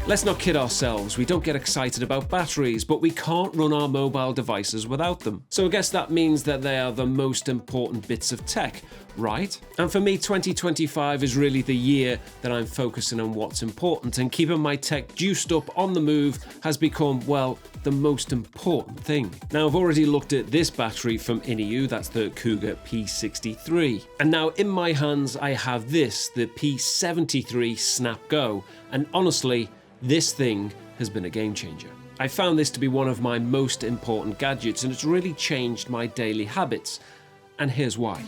Let's not kid ourselves, we don't get excited about batteries, but we can't run our mobile devices without them. So I guess that means that they are the most important bits of tech, right? And for me, 2025 is really the year that I'm focusing on what's important, and keeping my tech juiced up on the move has become, well, the most important thing. Now, I've already looked at this battery from INIU, that's the Cougar P73. And now in my hands, I have this, the P73 SnapGo, and honestly, this thing has been a game changer. I found this to be one of my most important gadgets, and it's really changed my daily habits. And here's why.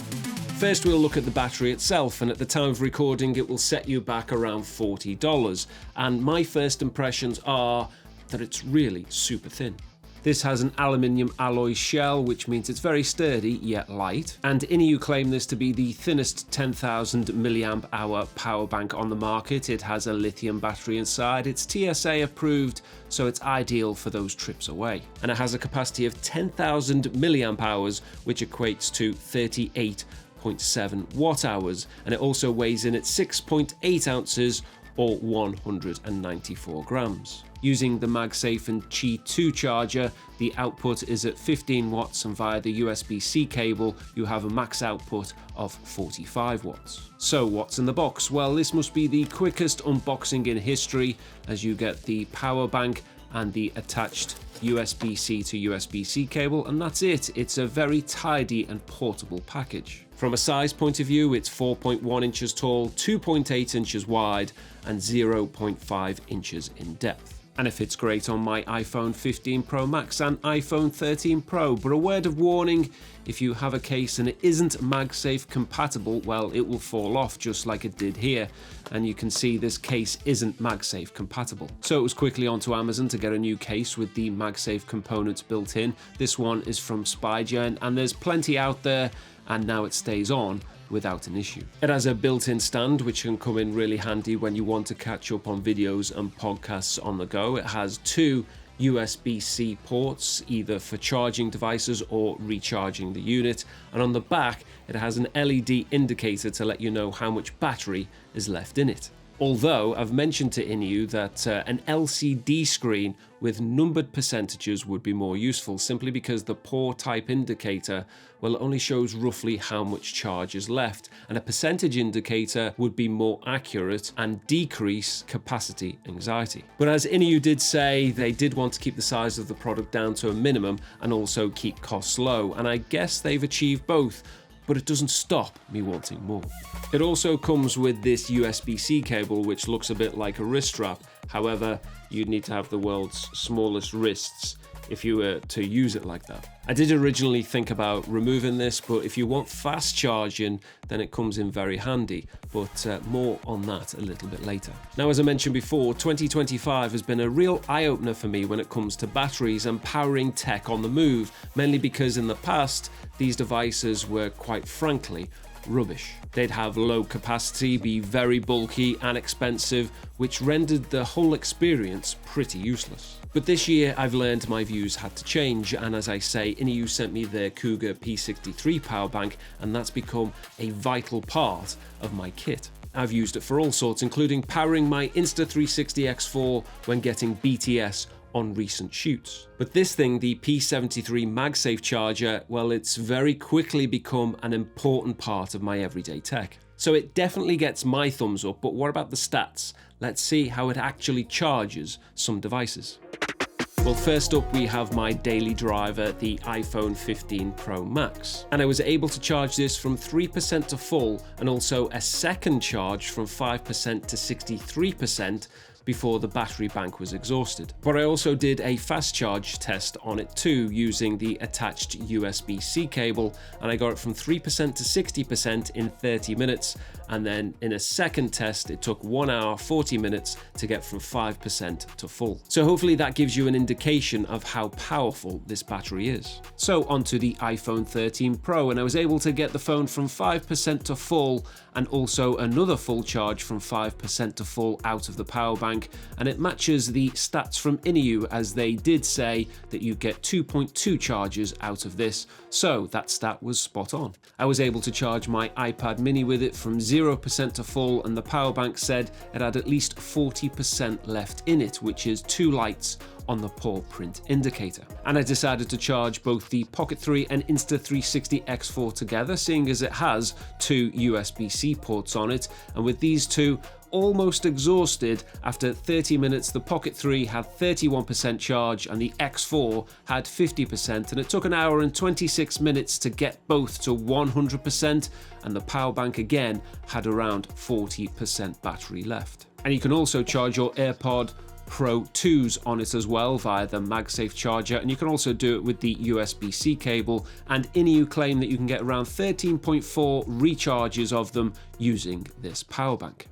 First, we'll look at the battery itself, and at the time of recording, it will set you back around $40. And my first impressions are that it's really super thin. This has an aluminium alloy shell, which means it's very sturdy yet light. And INIU claim this to be the thinnest 10,000 milliamp hour power bank on the market. It has a lithium battery inside. It's TSA approved, so it's ideal for those trips away. And it has a capacity of 10,000 milliamp hours, which equates to 38.7 watt hours. And it also weighs in at 6.8 ounces or 194 grams. Using the MagSafe and Qi 2 charger, the output is at 15 watts, and via the USB-C cable, you have a max output of 45 watts. So what's in the box? Well, this must be the quickest unboxing in history, as you get the power bank and the attached USB-C to USB-C cable, and that's it. It's a very tidy and portable package. From a size point of view, it's 4.1 inches tall, 2.8 inches wide, and 0.5 inches in depth. And it fits great on my iPhone 15 Pro Max and iPhone 13 Pro. But a word of warning, if you have a case and it isn't MagSafe compatible, well, it will fall off just like it did here. And you can see this case isn't MagSafe compatible. So it was quickly onto Amazon to get a new case with the MagSafe components built in. This one is from Spigen, and there's plenty out there, and now it stays on without an issue. It has a built-in stand, which can come in really handy when you want to catch up on videos and podcasts on the go. It has two USB-C ports, either for charging devices or recharging the unit. And on the back, it has an LED indicator to let you know how much battery is left in it. Although I've mentioned to INIU that an LCD screen with numbered percentages would be more useful, simply because the port type indicator, well, it only shows roughly how much charge is left, and a percentage indicator would be more accurate and decrease capacity anxiety. But as INIU did say, they did want to keep the size of the product down to a minimum and also keep costs low, and I guess they've achieved both. But it doesn't stop me wanting more. It also comes with this USB-C cable, which looks a bit like a wrist strap. However, you'd need to have the world's smallest wrists if you were to use it like that. I did originally think about removing this, but if you want fast charging, then it comes in very handy, but more on that a little bit later. Now, as I mentioned before, 2025 has been a real eye-opener for me when it comes to batteries and powering tech on the move, mainly because in the past, these devices were quite frankly rubbish. They'd have low capacity, be very bulky and expensive, which rendered the whole experience pretty useless. But this year, I've learned my views had to change, and as I say, INIU sent me their Cougar P73 power bank, and that's become a vital part of my kit. I've used it for all sorts, including powering my Insta360 X4 when getting BTS on recent shoots. But this thing, the P73 MagSafe charger, well, it's very quickly become an important part of my everyday tech. So it definitely gets my thumbs up, but what about the stats? Let's see how it actually charges some devices. Well, first up, we have my daily driver, the iPhone 15 Pro Max. And I was able to charge this from 3% to full, and also a second charge from 5% to 63%, before the battery bank was exhausted. But I also did a fast charge test on it too, using the attached USB-C cable, and I got it from 3% to 60% in 30 minutes, and then in a second test it took 1 hour 40 minutes to get from 5% to full. So hopefully that gives you an indication of how powerful this battery is. So onto the iPhone 13 Pro, and I was able to get the phone from 5% to full, and also another full charge from 5% to full out of the power bank, bank, and it matches the stats from INIU, as they did say that you get 2.2 charges out of this, so that stat was spot on. I was able to charge my iPad mini with it from 0% to full, and the power bank said it had at least 40% left in it, which is 2 lights on the paw print indicator. And I decided to charge both the Pocket 3 and Insta360 X4 together, seeing as it has 2 USB-C ports on it, and with these two almost exhausted, after 30 minutes the Pocket 3 had 31% charge and the X4 had 50%, and it took an hour and 26 minutes to get both to 100%, and the power bank again had around 40% battery left. And you can also charge your AirPod Pro 2s on it as well via the MagSafe charger, and you can also do it with the USB-C cable, and INIU claim that you can get around 13.4 recharges of them using this power bank.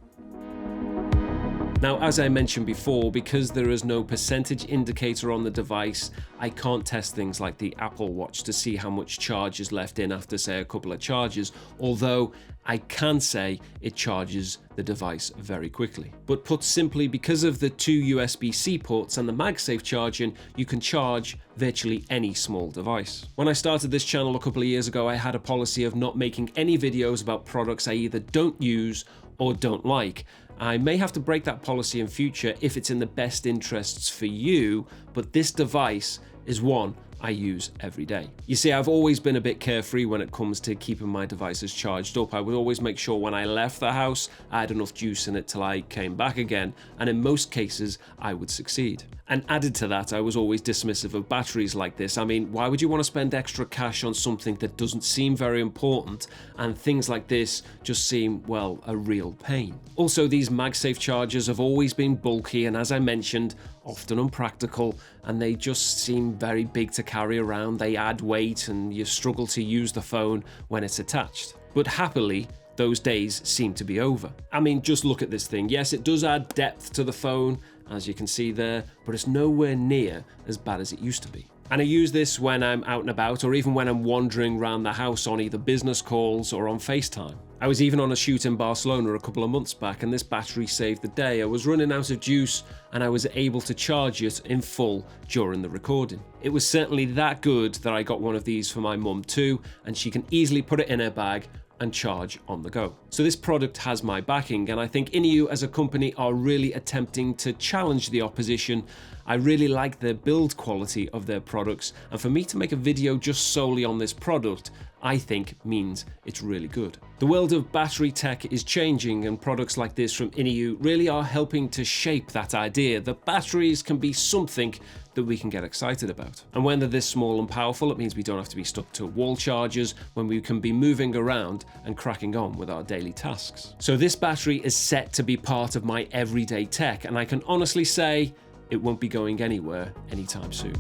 Now, as I mentioned before, because there is no percentage indicator on the device, I can't test things like the Apple Watch to see how much charge is left in after, say, a couple of charges, although I can say it charges the device very quickly. But put simply, because of the 2 USB-C ports and the MagSafe charging, you can charge virtually any small device. When I started this channel a couple of years ago, I had a policy of not making any videos about products I either don't use or don't like. I may have to break that policy in future if it's in the best interests for you, but this device is one I use every day. You see, I've always been a bit carefree when it comes to keeping my devices charged up. I would always make sure when I left the house, I had enough juice in it till I came back again, and in most cases, I would succeed. And added to that, I was always dismissive of batteries like this. I mean, why would you want to spend extra cash on something that doesn't seem very important, and things like this just seem, well, a real pain. Also, these MagSafe chargers have always been bulky, and as I mentioned, often unpractical, and they just seem very big to carry around. They add weight and you struggle to use the phone when it's attached. But happily, those days seem to be over. I mean, just look at this thing. Yes, it does add depth to the phone, as you can see there, but it's nowhere near as bad as it used to be. And I use this when I'm out and about, or even when I'm wandering around the house on either business calls or on FaceTime. I was even on a shoot in Barcelona a couple of months back, and this battery saved the day. I was running out of juice and I was able to charge it in full during the recording. It was certainly that good that I got one of these for my mum too, and she can easily put it in her bag and charge on the go. So this product has my backing, and I think INIU as a company are really attempting to challenge the opposition. I really like the build quality of their products, and for me to make a video just solely on this product, I think means it's really good. The world of battery tech is changing, and products like this from INIU really are helping to shape that idea that batteries can be something that we can get excited about. And when they're this small and powerful, it means we don't have to be stuck to wall chargers, when we can be moving around and cracking on with our daily tasks. So this battery is set to be part of my everyday tech, and I can honestly say it won't be going anywhere anytime soon.